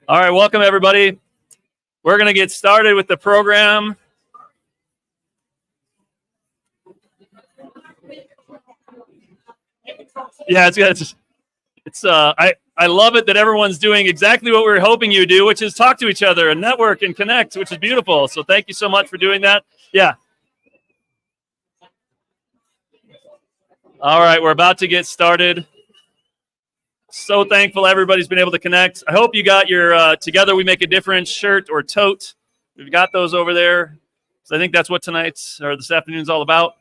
All right, welcome everybody. We're going to get started with the program. Yeah, I love it that everyone's doing exactly what we were hoping you do, which is talk to each other and network and connect, which is beautiful. So thank you so much for doing that. Yeah. All right, we're about to get started. So thankful everybody's been able to connect. I hope you got your Together We Make a Difference shirt or tote. We've got those over there. So I think that's what tonight's or this afternoon's all about.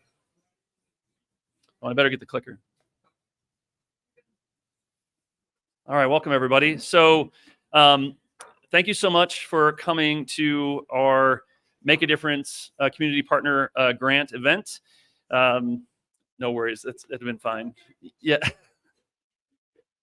Oh, I better get the clicker. All right, welcome everybody. So thank you so much for coming to our Make a Difference Community Partner Grant event. No worries, it's been fine. Yeah.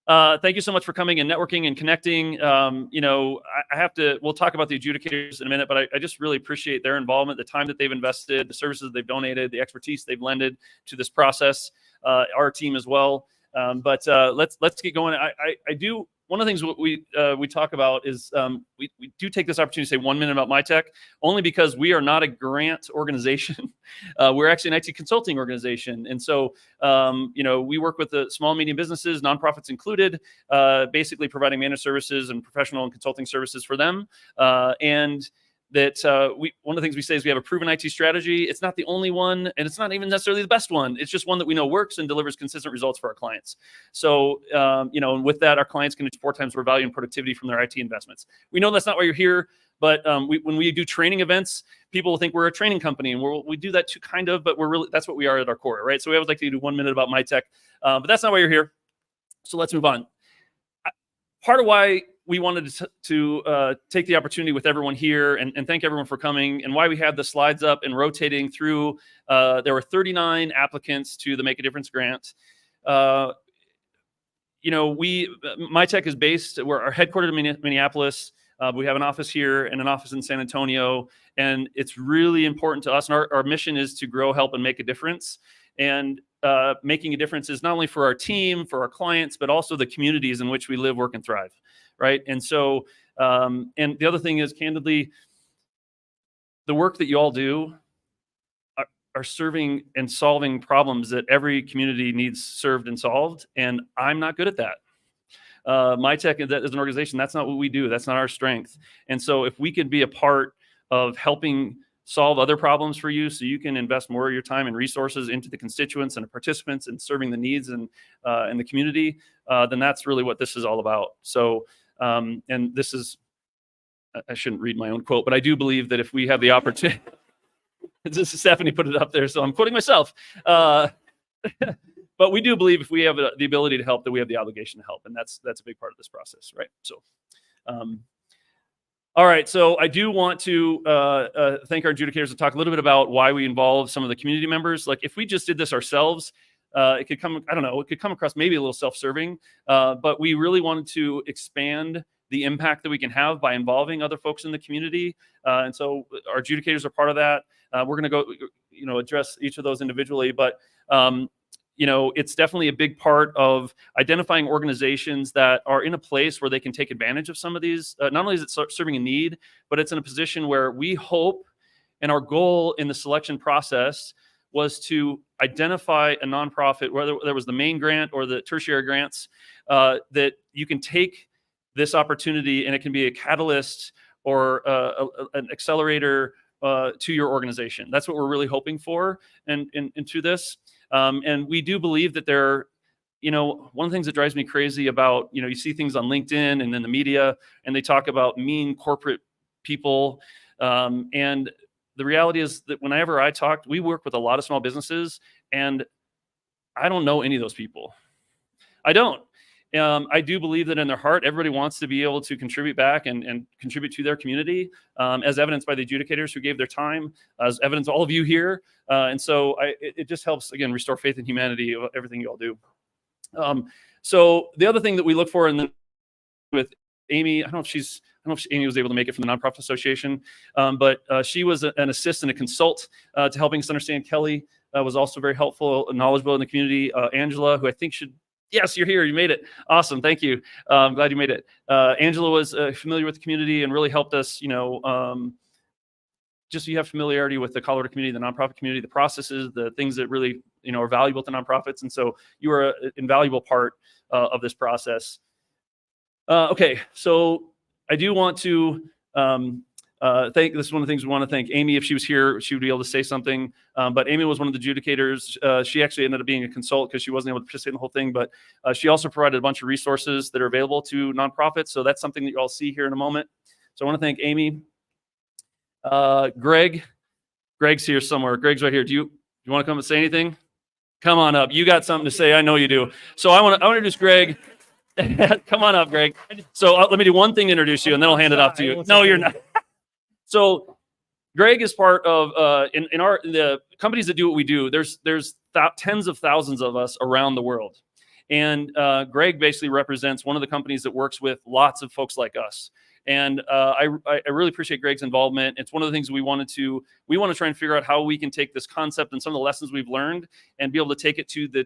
Thank you so much for coming and networking and connecting. We'll talk about the adjudicators in a minute, but I just really appreciate their involvement, the time that they've invested, the services they've donated, the expertise they've lended to this process, our team as well. But let's get going. I do. One of the things we talk about is we do take this opportunity to say 1 minute about MyTech, only because we are not a grant organization. We're actually an IT consulting organization. And so, we work with the small, medium businesses, nonprofits included, basically providing managed services and professional and consulting services for them. And that one of the things we say is we have a proven IT strategy. It's not the only one, and it's not even necessarily the best one. It's just one that we know works and delivers consistent results for our clients. So, and with that, our clients can achieve 4 times more value and productivity from their IT investments. We know that's not why you're here, but when we do training events, people think we're a training company, and we do that too, kind of, but that's what we are at our core, right? So we always like to do 1 minute about MyTech, but that's not why you're here. So let's move on. Part of why we wanted to take the opportunity with everyone here and thank everyone for coming, and why we have the slides up and rotating through. There were 39 applicants to the Make a Difference grant. MyTech is based, we're headquartered in Minneapolis. We have an office here and an office in San Antonio, and it's really important to us. And our mission is to grow, help, and make a difference. And making a difference is not only for our team, for our clients, but also the communities in which we live, work, and thrive, right? And so, and the other thing is, candidly, the work that you all do are serving and solving problems that every community needs served and solved, and I'm not good at that. MyTech as an organization, that's not what we do. That's not our strength. And so if we could be a part of helping solve other problems for you, so you can invest more of your time and resources into the constituents and the participants and serving the needs and the community, then that's really what this is all about. So, and this is, I shouldn't read my own quote, but I do believe that if we have the opportunity, this is Stephanie put it up there, so I'm quoting myself. But we do believe if we have the ability to help, that we have the obligation to help, and that's a big part of this process, right? So. All right, so I do want to thank our adjudicators and talk a little bit about why we involve some of the community members. Like, if we just did this ourselves, it could come, I don't know, it could come across maybe a little self-serving, but we really wanted to expand the impact that we can have by involving other folks in the community. And so our adjudicators are part of that. We're going to go, address each of those individually, but it's definitely a big part of identifying organizations that are in a place where they can take advantage of some of these. Not only is it serving a need, but it's in a position where we hope, and our goal in the selection process was to identify a nonprofit, whether there was the main grant or the tertiary grants, that you can take this opportunity and it can be a catalyst or an accelerator to your organization. That's what we're really hoping for and to this. And we do believe that there, one of the things that drives me crazy about, you see things on LinkedIn and in the media, and they talk about mean corporate people. And the reality is that whenever we work with a lot of small businesses, and I don't know any of those people. I don't. I do believe that in their heart, everybody wants to be able to contribute back and contribute to their community, as evidenced by the adjudicators who gave their time, as evidenced all of you here. And so it just helps, again, restore faith in humanity, everything you all do. So the other thing that we look for with Amy, I don't know if Amy was able to make it from the Nonprofit Association, but she was an assist and a consult to helping us understand. Kelly was also very helpful and knowledgeable in the community. Angela, who I think should Yes, you're here. You made it. Awesome. Thank you. I'm glad you made it. Angela was familiar with the community and really helped us, just so you have familiarity with the Colorado community, the nonprofit community, the processes, the things that really, are valuable to nonprofits. And so you are an invaluable part of this process. Okay, so I do want to this is one of the things we want to thank Amy. If she was here, she would be able to say something. But Amy was one of the adjudicators. She actually ended up being a consultant because she wasn't able to participate in the whole thing. But she also provided a bunch of resources that are available to nonprofits. So that's something that you all see here in a moment. So I want to thank Amy. Greg's here somewhere. Greg's right here. Do you want to come and say anything? Come on up. You got something to say. I know you do. So I want to introduce Greg. Come on up, Greg. So let me do one thing to introduce you, and then I'll hand it off to you. No, you're not. So Greg is part of in the companies that do what we do. There's tens of thousands of us around the world, and Greg basically represents one of the companies that works with lots of folks like us. And I really appreciate Greg's involvement. It's one of the things we want to try and figure out how we can take this concept and some of the lessons we've learned and be able to take it to the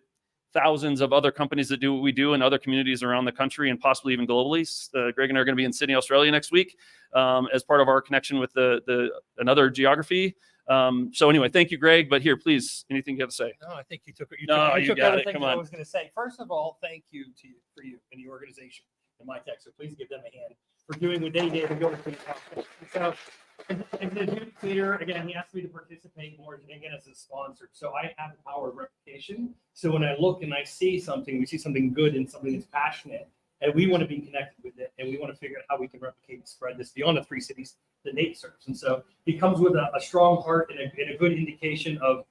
thousands of other companies that do what we do in other communities around the country and possibly even globally. Greg and I are going to be in Sydney, Australia next week as part of our connection with another geography. So anyway, thank you, Greg. But here, please, anything you have to say? No, I think you took you got everything it. Come that I on. was going to say. First of all, thank you for you and your organization and MyTech. So please give them a hand for doing what they did and going to the house. So as an adjudicator, again, he asked me to participate more again as a sponsor. So I have the power of reputation. So when I look and I see something, we see something good and something that's passionate, and we want to be connected with it, and we want to figure out how we can replicate and spread this beyond the 3 cities that Nate serves. And so he comes with a strong heart and a good indication of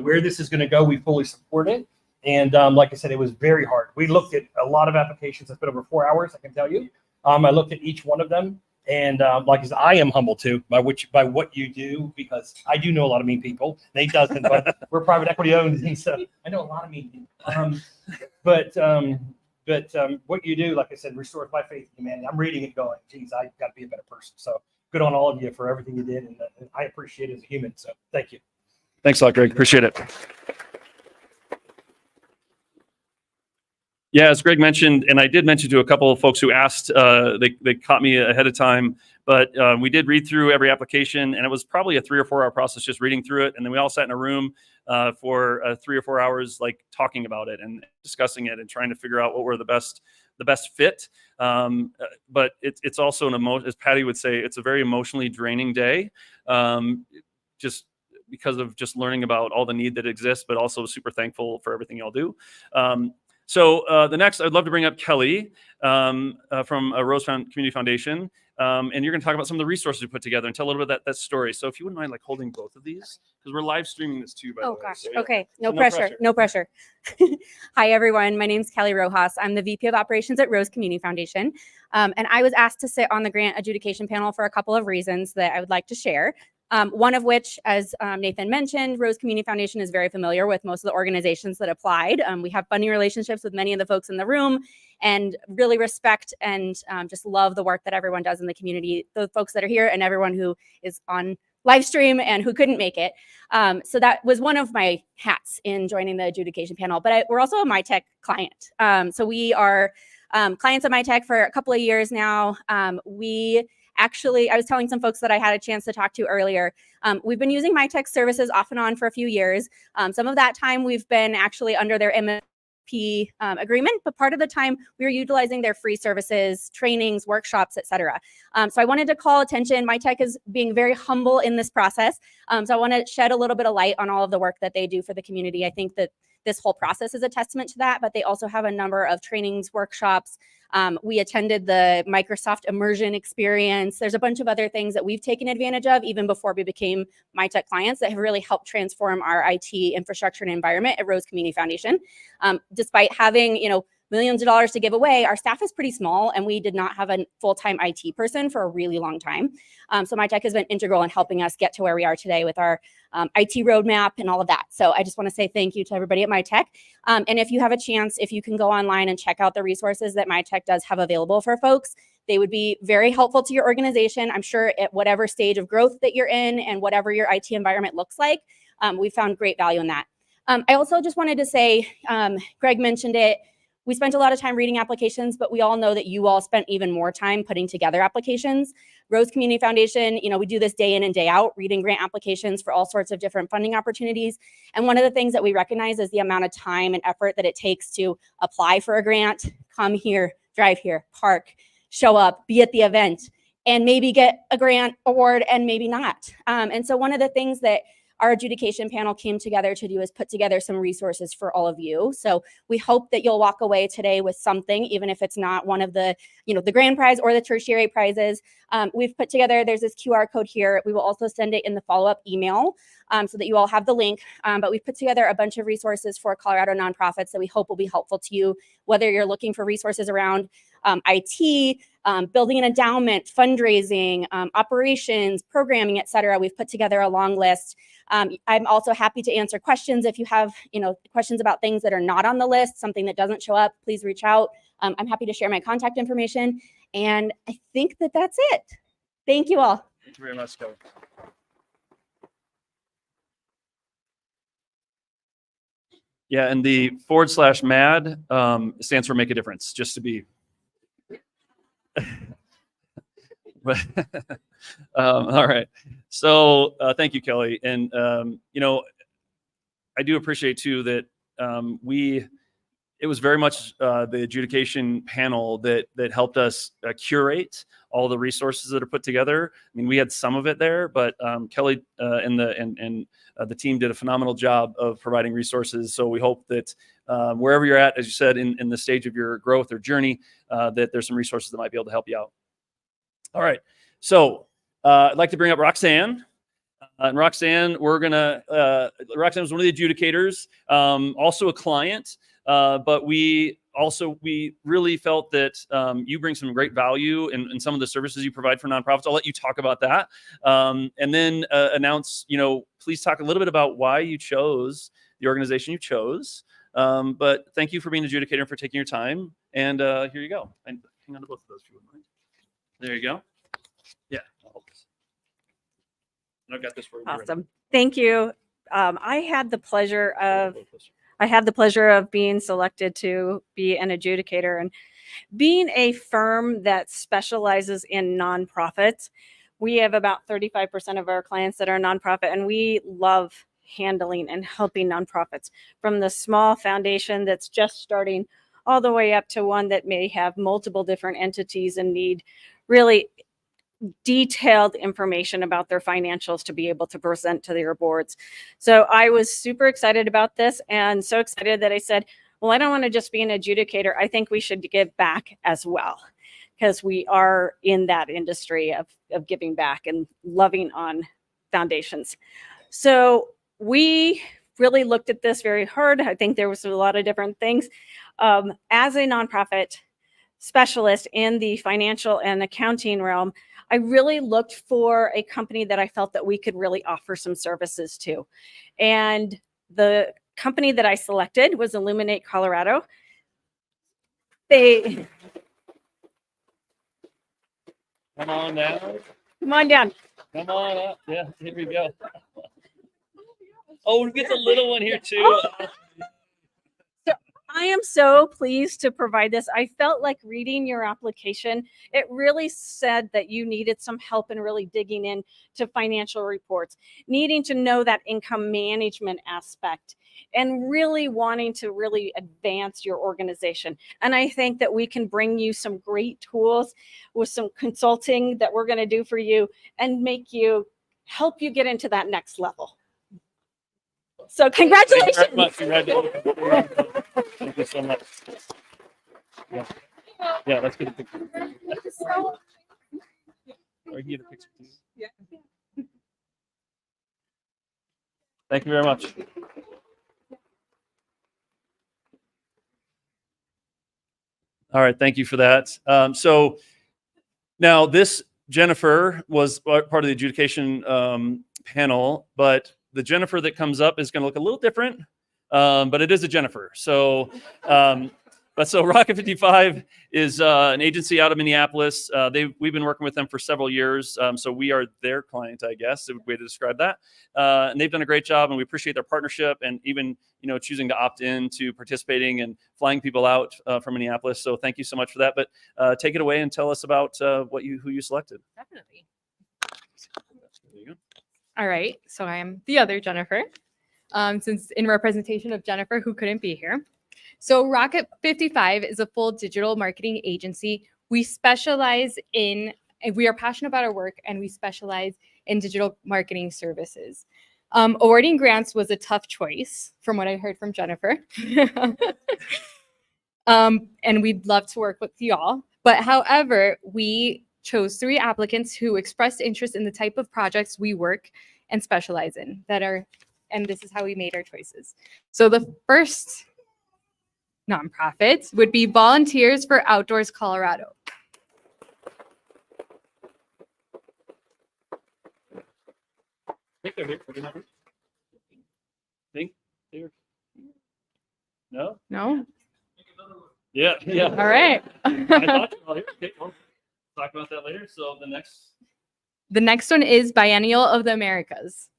where this is going to go. We fully support it. And like I said, it was very hard. We looked at a lot of applications. It's been over 4 hours, I can tell you. I looked at each one of them. And like I said, I am humbled too by what you do, because I do know a lot of mean people. Nate doesn't, but we're private equity owned, and so I know a lot of mean people. But what you do, like I said, restores my faith in humanity. I'm reading it going, geez, I got to be a better person. So good on all of you for everything you did, and I appreciate it as a human. So thank you. Thanks a lot, Greg. Appreciate it. Yeah, as Greg mentioned, and I did mention to a couple of folks who asked, they caught me ahead of time, but we did read through every application, and it was probably a 3 or 4 hour process just reading through it. And then we all sat in a room for 3 or 4 hours, like talking about it and discussing it and trying to figure out what were the best fit. But it's also as Patty would say, it's a very emotionally draining day, just because of just learning about all the need that exists, but also super thankful for everything y'all do. So the next, I'd love to bring up Kelly from Rose Community Foundation, and you're going to talk about some of the resources we put together and tell a little bit of that story. So if you wouldn't mind holding both of these, because we're live streaming this too, by the way. Oh gosh, So, yeah. Okay, no pressure. Hi everyone, my name's Kelly Rojas. I'm the VP of Operations at Rose Community Foundation, and I was asked to sit on the grant adjudication panel for a couple of reasons that I would like to share. One of which, as Nathan mentioned, Rose Community Foundation is very familiar with most of the organizations that applied. We have funding relationships with many of the folks in the room and really respect and just love the work that everyone does in the community, the folks that are here and everyone who is on live stream and who couldn't make it. So that was one of my hats in joining the adjudication panel, but we're also a MyTech client. So we are clients of MyTech for a couple of years now. Actually, I was telling some folks that I had a chance to talk to earlier. We've been using MyTech services off and on for a few years. Some of that time we've been actually under their MSP agreement, but part of the time we were utilizing their free services, trainings, workshops, etc. So I wanted to call attention. MyTech is being very humble in this process. So I want to shed a little bit of light on all of the work that they do for the community. I think that this whole process is a testament to that, but they also have a number of trainings, workshops. We attended the Microsoft Immersion experience. There's a bunch of other things that we've taken advantage of even before we became MyTech clients that have really helped transform our IT infrastructure and environment at Rose Community Foundation. Despite having, millions of dollars to give away, our staff is pretty small, and we did not have a full-time IT person for a really long time. So MyTech has been integral in helping us get to where we are today with our IT roadmap and all of that. So I just want to say thank you to everybody at MyTech. And if you have a chance, if you can go online and check out the resources that MyTech does have available for folks, they would be very helpful to your organization. I'm sure at whatever stage of growth that you're in and whatever your IT environment looks like, we found great value in that. I also just wanted to say, Greg mentioned it, we spent a lot of time reading applications, but we all know that you all spent even more time putting together applications. Rose Community Foundation, we do this day in and day out, reading grant applications for all sorts of different funding opportunities. And one of the things that we recognize is the amount of time and effort that it takes to apply for a grant, come here, drive here, park, show up, be at the event, and maybe get a grant award and maybe not. And so one of the things that our adjudication panel came together to do is put together some resources for all of you. So we hope that you'll walk away today with something, even if it's not one of the, the grand prize or the tertiary prizes. We've put together, there's this QR code here. We will also send it in the follow-up email so that you all have the link. But we've put together a bunch of resources for Colorado nonprofits that we hope will be helpful to you, whether you're looking for resources around IT, building an endowment, fundraising, operations, programming, et cetera. We've put together a long list. I'm also happy to answer questions. If you have, questions about things that are not on the list, something that doesn't show up, please reach out. I'm happy to share my contact information. And I think that that's it. Thank you all. Thank you very much, Kelly. Yeah, and the /MAD stands for Make a Difference, just to be. All right. So thank you, Kelly. And, I do appreciate too that it was very much the adjudication panel that helped us curate all the resources that are put together. I mean, we had some of it there, but Kelly and the team did a phenomenal job of providing resources. So we hope that wherever you're at, as you said, in the stage of your growth or journey, that there's some resources that might be able to help you out. All right. So I'd like to bring up Roxanne. And Roxanne, Roxanne was one of the adjudicators, also a client, but we really felt that you bring some great value in some of the services you provide for nonprofits. I'll let you talk about that. And then announce, please talk a little bit about why you chose the organization you chose. But thank you for being an adjudicator and for taking your time. And here you go. And hang on to both of those if you wouldn't mind. There you go. Yeah, I'll hold this. And I've got this for you. Awesome. Thank you. I had the pleasure of being selected to be an adjudicator, and being a firm that specializes in nonprofits. We have about 35% of our clients that are nonprofit, and we love handling and helping nonprofits, from the small foundation that's just starting all the way up to one that may have multiple different entities and need really detailed information about their financials to be able to present to their boards. So I was super excited about this, and so excited that I said, well, I don't want to just be an adjudicator. I think we should give back as well, because we are in that industry of giving back and loving on foundations. So we really looked at this very hard. I think there was a lot of different things. As a nonprofit specialist in the financial and accounting realm, I really looked for a company that I felt that we could really offer some services to. And the company that I selected was Illuminate Colorado. Come on down. Come on down. Come on up. Yeah, here we go. Oh, we get the little one here too. I am so pleased to provide this. I felt like reading your application, it really said that you needed some help in really digging in to financial reports, needing to know that income management aspect, and really wanting to really advance your organization. And I think that we can bring you some great tools with some consulting that we're going to do for you and help you get into that next level. So congratulations. Thank you very much. Thank you so much. Yeah, let's get a picture. Or get a picture too. Yeah. Thank you very much. All right, thank you for that. So now this Jennifer was part of the adjudication panel, but the Jennifer that comes up is going to look a little different, but it is a Jennifer. So But so Rocket 55 is an agency out of Minneapolis. We've been working with them for several years. So we are their client, I guess, a way to describe that. And they've done a great job, and we appreciate their partnership and even, choosing to opt in to participating and flying people out from Minneapolis. So thank you so much for that. But take it away and tell us about who you selected. Definitely. There you go. All right. So I am the other Jennifer, since in representation of Jennifer, who couldn't be here. So Rocket 55 is a full digital marketing agency. We are passionate about our work, and we specialize in digital marketing services. Awarding grants was a tough choice from what I heard from Jennifer. And we'd love to work with y'all. But however, we chose 3 applicants who expressed interest in the type of projects we work and specialize in and this is how we made our choices. So the first nonprofit would be Volunteers for Outdoors Colorado. Think they're here. Think they're No? No? Yeah. All right. I thought you were all here. Okay, well, talk about that later. So The next one is Biennial of the Americas.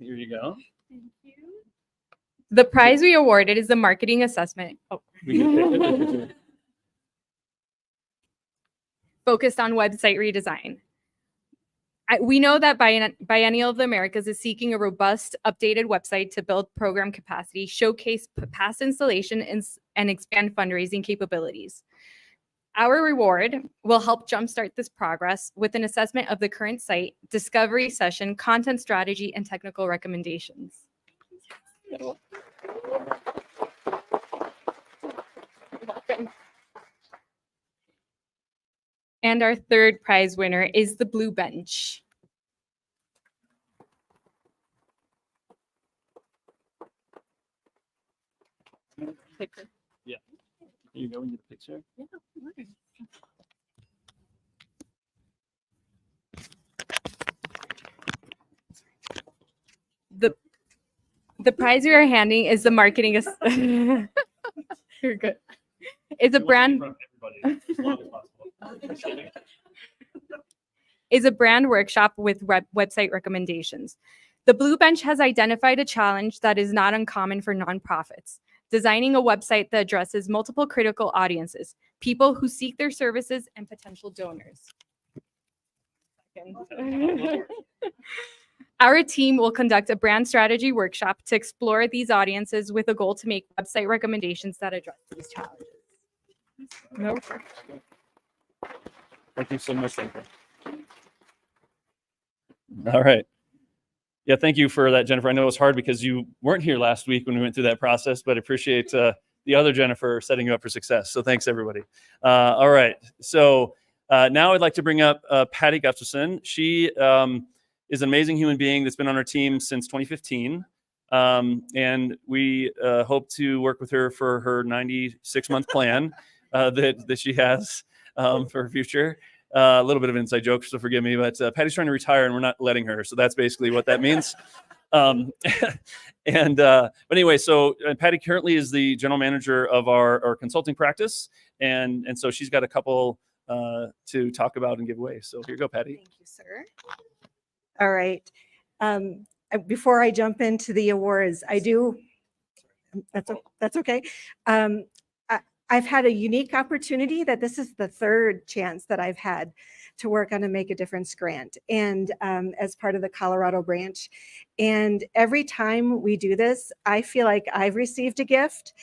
here you go. The prize we awarded is the marketing assessment. We can take it. Focused on website redesign. We know that Biennial of the Americas is seeking a robust, updated website to build program capacity, showcase past installation, and expand fundraising capabilities. Our reward will help jumpstart this progress with an assessment of the current site, discovery session, content strategy, and technical recommendations. And our third prize winner is the Blue Bench. Yeah. Here you go. We get a picture. The prize we are handing is the marketing. You're good. It's a brand. Is a brand workshop with website recommendations. The Blue Bench has identified a challenge that is not uncommon for nonprofits: designing a website that addresses multiple critical audiences, people who seek their services, and potential donors. Our team will conduct a brand strategy workshop to explore these audiences with a goal to make website recommendations that address these challenges. No. Thank you so much, Jennifer. All right. Yeah, thank you for that, Jennifer. I know it was hard because you weren't here last week when we went through that process, but I appreciate the other Jennifer setting you up for success. So thanks, everybody. All right. So now I'd like to bring up Patty Gustafson. She is an amazing human being that's been on our team since 2015. And we hope to work with her for her 96-month plan that she has for her future. A little bit of an inside joke, so forgive me, but Patty's trying to retire and we're not letting her. So that's basically what that means. But anyway, so Patty currently is the general manager of our consulting practice. And so she's got a couple to talk about and give away. So here you go, Patty. Thank you, sir. All right. Before I jump into the awards, that's okay. I've had a unique opportunity that this is the third chance that I've had to work on a Make a Difference grant, and as part of the Colorado branch. And every time we do this, I feel like I've received a gift.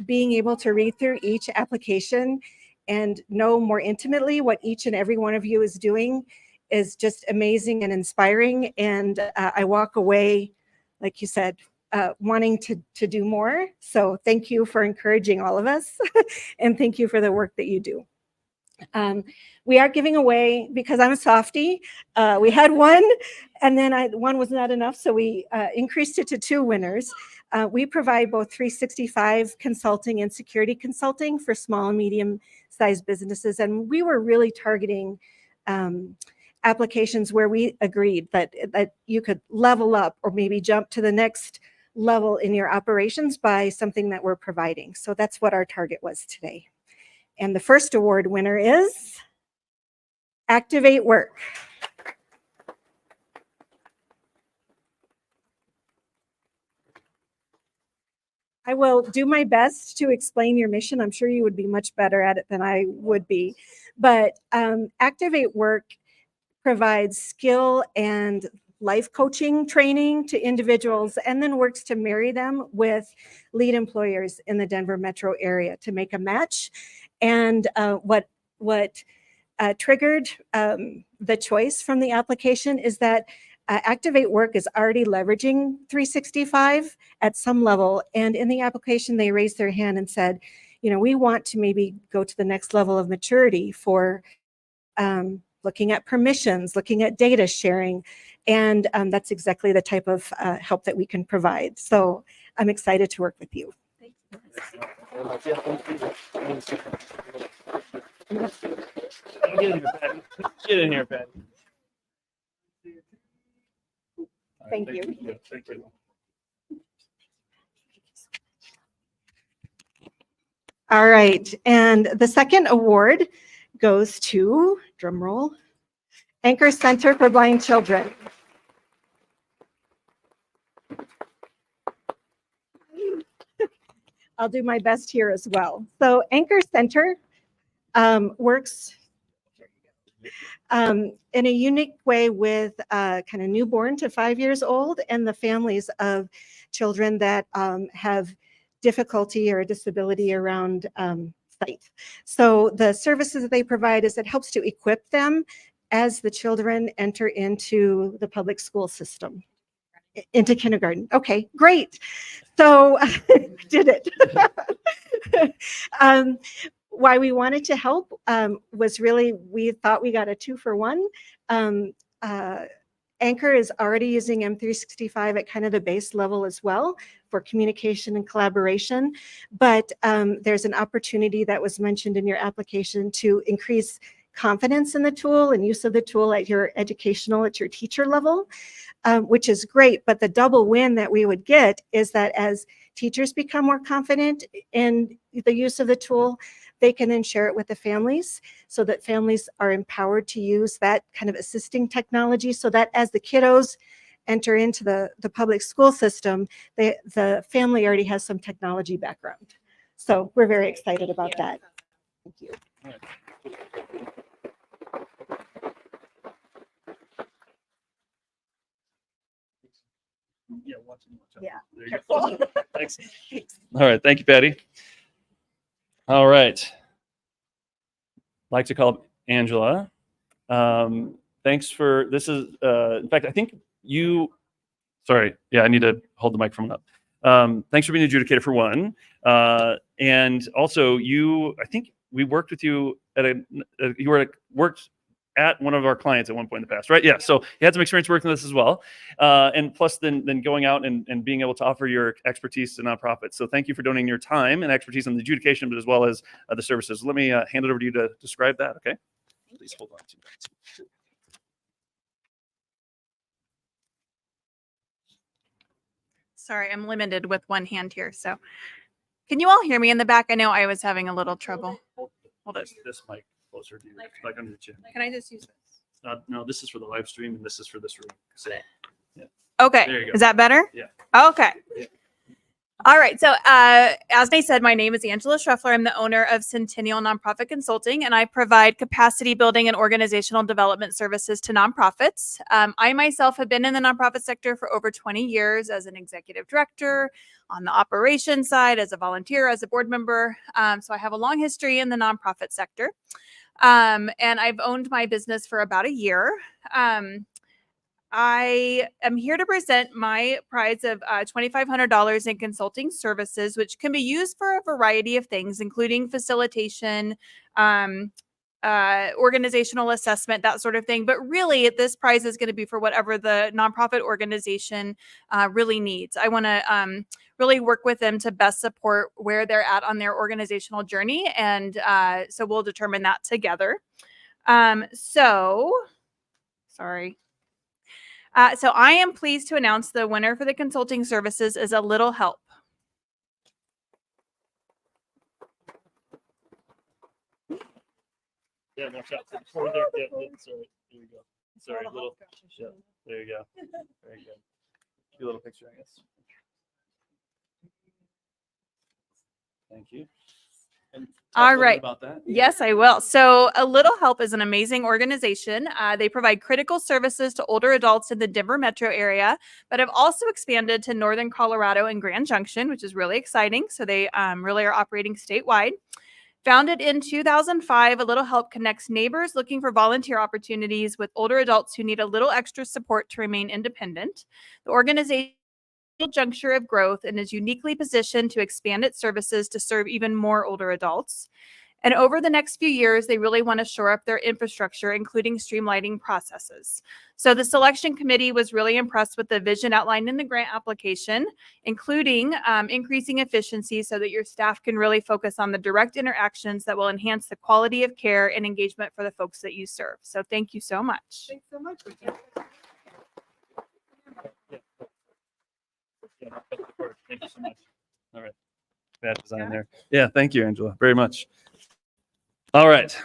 Being able to read through each application and know more intimately what each and every one of you is doing is just amazing and inspiring. And I walk away, like you said, wanting to do more. So thank you for encouraging all of us and thank you for the work that you do. We are giving away, because I'm a softie, we had one and then one was not enough. So we increased it to 2 winners. We provide both 365 consulting and security consulting for small and medium sized businesses. And we were really targeting applications where we agreed that you could level up or maybe jump to the next level in your operations by something that we're providing. So that's what our target was today. And the first award winner is Activate Work. I will do my best to explain your mission. I'm sure you would be much better at it than I would be. But Activate Work provides skill and life coaching training to individuals and then works to marry them with lead employers in the Denver metro area to make a match. And what triggered the choice from the application is that Activate Work is already leveraging 365 at some level. And in the application, they raised their hand and said, you know, we want to maybe go to the next level of maturity for looking at permissions, looking at data sharing. And that's exactly the type of help that we can provide. So I'm excited to work with you. Get in here, Patty. Get in here, Patty. Thank you. Yeah, thank you. All right, and the second award goes to, drum roll, Anchor Center for Blind Children. I'll do my best here as well. So Anchor Center works in a unique way with kind of newborn to 5 years old and the families of children that have difficulty or a disability around sight. So the services that they provide is it helps to equip them as the children enter into the public school system, into kindergarten. Okay, great. So did it. Why we wanted to help was really, we thought we got a 2-for-1. Anchor is already using M365 at kind of the base level as well for communication and collaboration. But there's an opportunity that was mentioned in your application to increase confidence in the tool and use of the tool at your teacher level, which is great. But the double win that we would get is that as teachers become more confident in the use of the tool, they can then share it with the families so that families are empowered to use that kind of assisting technology so that as the kiddos enter into the public school system, the family already has some technology background. So we're very excited about that. Thank you. Yeah, watch out. Yeah. There you go. Thanks. All right. Thank you, Patty. All right. Like to call Angela. Thanks for this is in fact, I think you sorry, yeah, I need to hold the microphone up. Thanks for being an adjudicator for one. And also I think we worked with you worked at one of our clients at one point in the past, right? Yeah. So you had some experience working with us as well. And plus then going out and being able to offer your expertise to nonprofits. So thank you for donating your time and expertise on the adjudication, but as well as the services. Let me hand it over to you to describe that. Okay. Please hold on to that. Sorry, I'm limited with one hand here. So can you all hear me in the back? I know I was having a little trouble. Hold it. This mic closer to you, like under the chin. Can I just use this? No, this is for the live stream and this is for this room. So, Okay. There you go. Is that better? Yeah. Okay. Yeah. All right. So as I said, my name is Angela Schreffler. I'm the owner of Centennial Nonprofit Consulting, and I provide capacity building and organizational development services to nonprofits. I myself have been in the nonprofit sector for over 20 years as an executive director, on the operations side, as a volunteer, as a board member. So I have a long history in the nonprofit sector. And I've owned my business for about a year. I am here to present my prize of $2,500 in consulting services, which can be used for a variety of things, including facilitation, organizational assessment, that sort of thing. But really, this prize is going to be for whatever the nonprofit organization really needs. I want to really work with them to best support where they're at on their organizational journey. And so we'll determine that together. So Sorry. So I am pleased to announce the winner for the consulting services is A Little Help. Yeah, more shots. Before there, sorry. Here we go. Sorry, little. Yeah, there you go. Very good. Do a little picture, I guess. Thank you. And talk All a little bit right. about that. Yes, I will. So, A Little Help is an amazing organization. They provide critical services to older adults in the Denver metro area, but have also expanded to Northern Colorado and Grand Junction, which is really exciting. So, they really are operating statewide. Founded in 2005, A Little Help connects neighbors looking for volunteer opportunities with older adults who need a little extra support to remain independent. The organization juncture of growth and is uniquely positioned to expand its services to serve even more older adults. And over the next few years, they really want to shore up their infrastructure, including streamlining processes. So the selection committee was really impressed with the vision outlined in the grant application, including increasing efficiency so that your staff can really focus on the direct interactions that will enhance the quality of care and engagement for the folks that you serve. So thank you so much. Thanks so much. Yeah, thank you so much. All right. Bad design there. Yeah, thank you, Angela, very much. All right.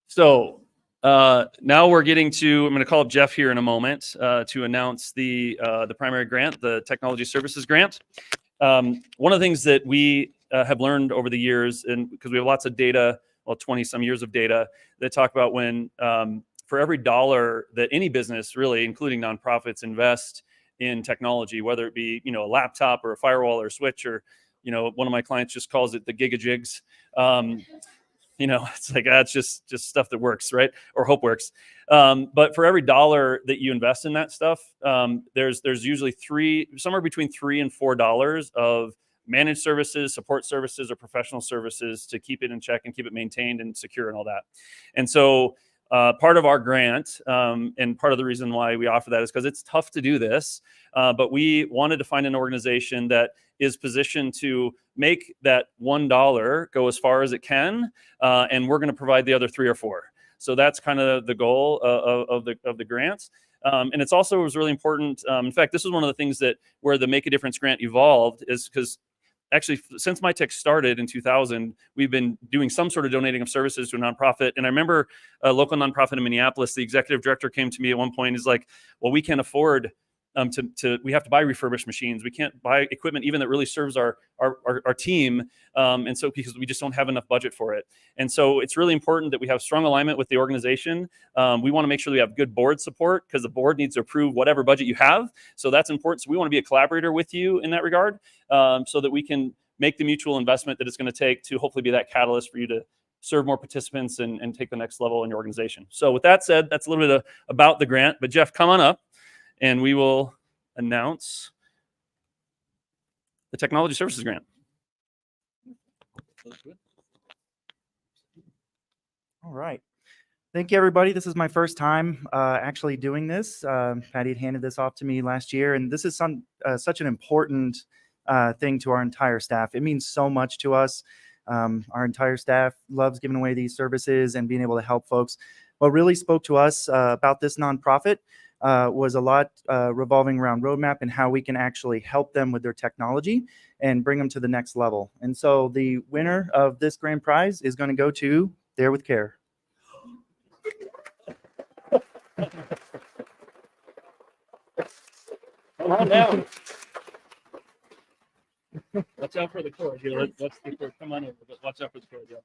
So now we're getting to, I'm going to call up Jeff here in a moment to announce the primary grant, the technology services grant. One of the things that we have learned over the years, and because we have lots of data, well, 20 some years of data that talk about when for every dollar that any business really, including nonprofits, invest in technology, whether it be, a laptop or a firewall or a switch, or, one of my clients just calls it the gigajigs. It's like, that's just stuff that works, right? Or hope works. But for every dollar that you invest in that stuff, there's usually somewhere between $3 and $4 of managed services, support services, or professional services to keep it in check and keep it maintained and secure and all that. And so part of our grant, and part of the reason why we offer that is because it's tough to do this, but we wanted to find an organization that is positioned to make that $1 go as far as it can, and we're going to provide the other 3 or 4. So that's kind of the goal of the grants. And it's also was really important. In fact, this was one of the things where the Make a Difference grant evolved, is because actually, since MyTech started in 2000, we've been doing some sort of donating of services to a nonprofit. And I remember a local nonprofit in Minneapolis, the executive director came to me at one point. He's like, well, we can't afford we have to buy refurbished machines. We can't buy equipment even that really serves our team. And so because we just don't have enough budget for it. And so it's really important that we have strong alignment with the organization. We want to make sure that we have good board support, because the board needs to approve whatever budget you have. So that's important. So we want to be a collaborator with you in that regard, so that we can make the mutual investment that it's going to take to hopefully be that catalyst for you to serve more participants and take the next level in your organization. So with that said, that's a little bit about the grant. But Jeff, come on up, and we will announce the technology services grant. All right. Thank you, everybody. This is my first time actually doing this. Patty had handed this off to me last year, and this is such an important thing to our entire staff. It means so much to us. Our entire staff loves giving away these services and being able to help folks. What really spoke to us about this nonprofit was a lot revolving around roadmap and how we can actually help them with their technology and bring them to the next level. And so the winner of this grand prize is going to go to There with Care. Come on down. Watch out for the cord. Here, let's the cord. Come on over, but watch out for the cord. Yeah.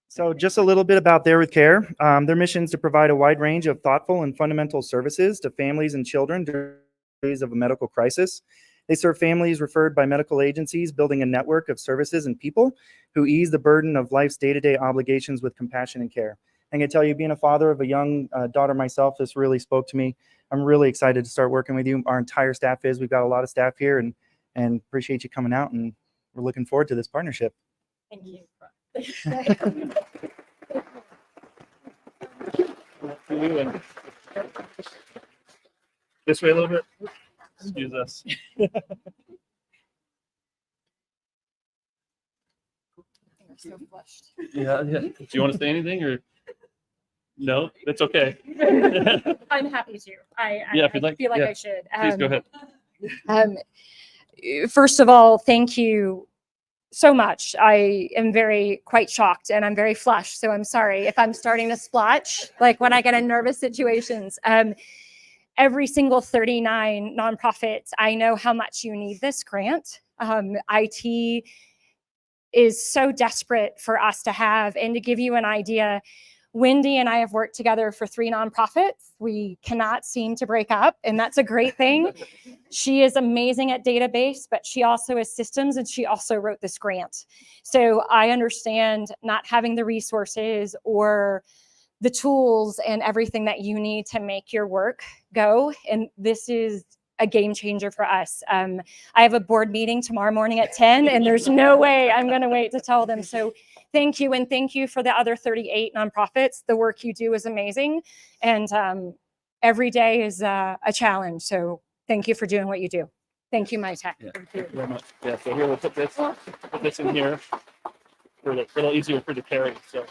So just a little bit about There with Care. Their mission is to provide a wide range of thoughtful and fundamental services to families and children during days of a medical crisis. They serve families referred by medical agencies, building a network of services and people who ease the burden of life's day-to-day obligations with compassion and care. I can tell you, being a father of a young daughter myself, this really spoke to me. I'm really excited to start working with you. Our entire staff is. We've got a lot of staff here, and appreciate you coming out, and we're looking forward to this partnership. Thank you. This way a little bit. Excuse us. so flushed. Yeah. Do you want to say anything or? No, that's okay. I'm happy to. Yeah, if you'd like, feel like yeah. I should. Please go ahead. First of all, thank you so much. I am quite shocked and I'm very flushed. So I'm sorry if I'm starting to splotch, like when I get in nervous situations. Every single 39 nonprofits, I know how much you need this grant. IT is so desperate for us to have. And to give you an idea, Wendy and I have worked together for 3 nonprofits. We cannot seem to break up, and that's a great thing. She is amazing at database, but she also is systems, and she also wrote this grant. So I understand not having the resources or the tools and everything that you need to make your work go. And this is a game changer for us. I have a board meeting tomorrow morning at 10, and there's no way I'm going to wait to tell them. So thank you. And thank you for the other 38 nonprofits. The work you do is amazing. And every day is a challenge. So thank you for doing what you do. Thank you, MyTech. Yeah. Thank you. Very much. Yeah, so here we'll put this in here for a little easier for the carry. So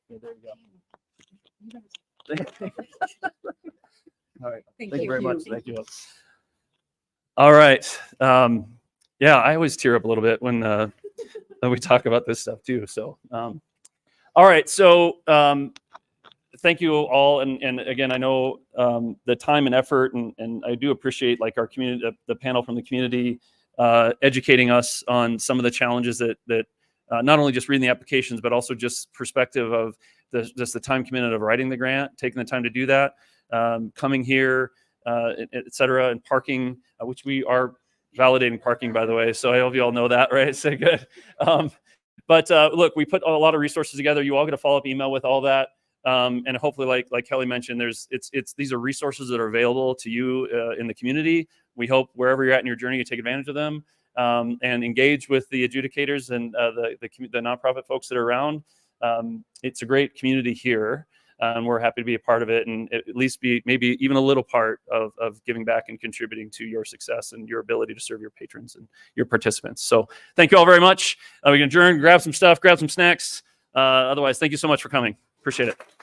yeah, there you go. All right. Thank you very much. Thank you. All right. Yeah, I always tear up a little bit when we talk about this stuff too. So, all right. So, thank you all. And again, I know the time and effort, and I do appreciate like our community, the panel from the community, educating us on some of the challenges that not only just reading the applications, but also just perspective of just the time commitment of writing the grant, taking the time to do that, coming here, et cetera, and parking, which we are validating parking, by the way. So I hope you all know that, right? So good. But look, we put a lot of resources together. You all get a follow-up email with all that. And hopefully, like Kelly mentioned, these are resources that are available to you in the community. We hope wherever you're at in your journey, you take advantage of them and engage with the adjudicators and the nonprofit folks that are around. It's a great community here, and we're happy to be a part of it, and at least be maybe even a little part of giving back and contributing to your success and your ability to serve your patrons and your participants. So thank you all very much. We can adjourn, grab some stuff, grab some snacks. Otherwise, thank you so much for coming. Appreciate it.